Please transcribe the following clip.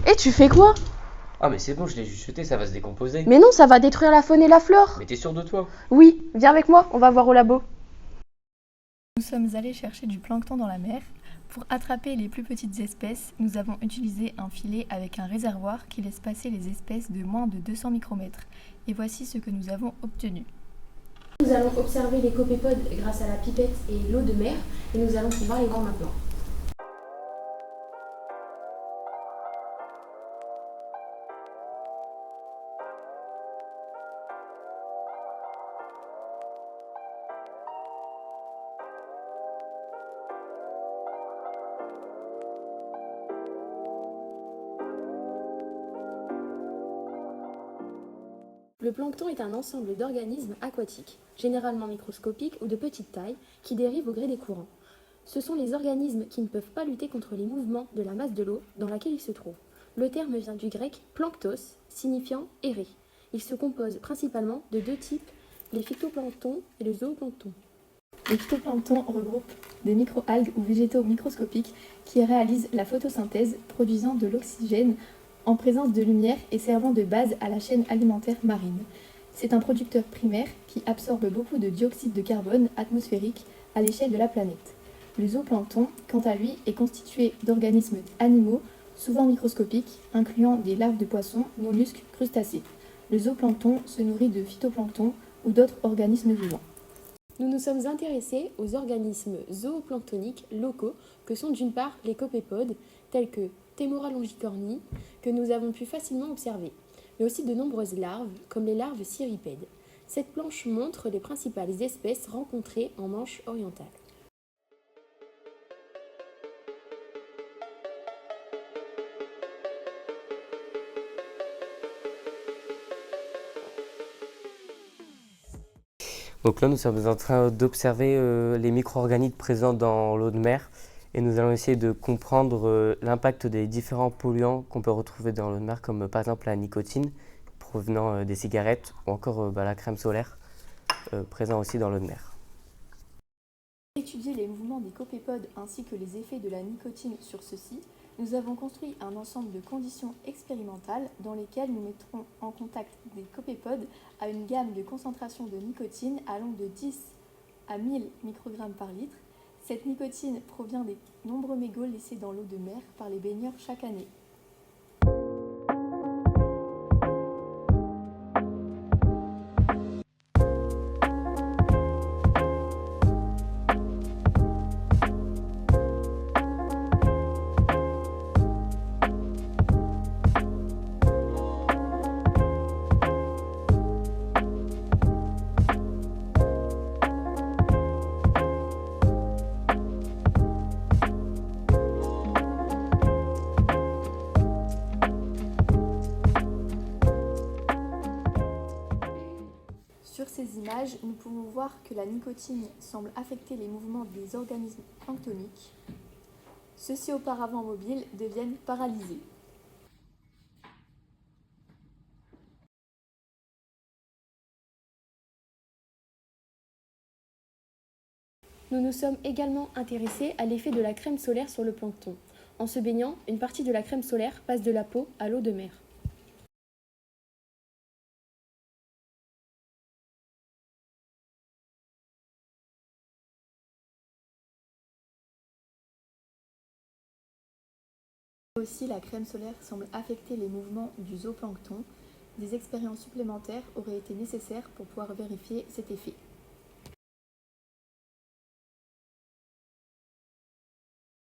Et tu fais quoi? Ah mais c'est bon, je l'ai juste jeté, ça va se décomposer. Mais non, ça va détruire la faune et la flore. Mais t'es sûr de toi? Oui, viens avec moi, on va voir au labo. Nous sommes allés chercher du plancton dans la mer. Pour attraper les plus petites espèces, nous avons utilisé un filet avec un réservoir qui laisse passer les espèces de moins de 200 micromètres. Et voici ce que nous avons obtenu. Nous allons observer les copépodes grâce à la pipette et l'eau de mer et nous allons pouvoir les voir maintenant. Le plancton est un ensemble d'organismes aquatiques, généralement microscopiques ou de petite taille, qui dérivent au gré des courants. Ce sont les organismes qui ne peuvent pas lutter contre les mouvements de la masse de l'eau dans laquelle ils se trouvent. Le terme vient du grec planctos, signifiant errer. Il se compose principalement de deux types, les phytoplanctons et le zooplancton. Les phytoplanctons regroupent des microalgues ou végétaux microscopiques qui réalisent la photosynthèse, produisant de l'oxygène en présence de lumière et servant de base à la chaîne alimentaire marine. C'est un producteur primaire qui absorbe beaucoup de dioxyde de carbone atmosphérique à l'échelle de la planète. Le zooplancton, quant à lui, est constitué d'organismes animaux, souvent microscopiques, incluant des larves de poissons, mollusques, crustacés. Le zooplancton se nourrit de phytoplancton ou d'autres organismes vivants. Nous nous sommes intéressés aux organismes zooplanctoniques locaux que sont d'une part les copépodes, tels que Temora longicorni, que nous avons pu facilement observer, mais aussi de nombreuses larves, comme les larves cirripèdes. Cette planche montre les principales espèces rencontrées en Manche orientale. Donc là, nous sommes en train d'observer les micro-organismes présents dans l'eau de mer et nous allons essayer de comprendre l'impact des différents polluants qu'on peut retrouver dans l'eau de mer, comme par exemple la nicotine provenant des cigarettes ou encore la crème solaire présent aussi dans l'eau de mer. Étudier les mouvements des copépodes ainsi que les effets de la nicotine sur ceux-ci, nous avons construit un ensemble de conditions expérimentales dans lesquelles nous mettrons en contact des copépodes à une gamme de concentration de nicotine allant de 10 à 1000 microgrammes par litre. Cette nicotine provient des nombreux mégots laissés dans l'eau de mer par les baigneurs chaque année. Sur ces images, nous pouvons voir que la nicotine semble affecter les mouvements des organismes planctoniques. Ceux-ci auparavant mobiles deviennent paralysés. Nous nous sommes également intéressés à l'effet de la crème solaire sur le plancton. En se baignant, une partie de la crème solaire passe de la peau à l'eau de mer. Aussi, la crème solaire semble affecter les mouvements du zooplancton. Des expériences supplémentaires auraient été nécessaires pour pouvoir vérifier cet effet.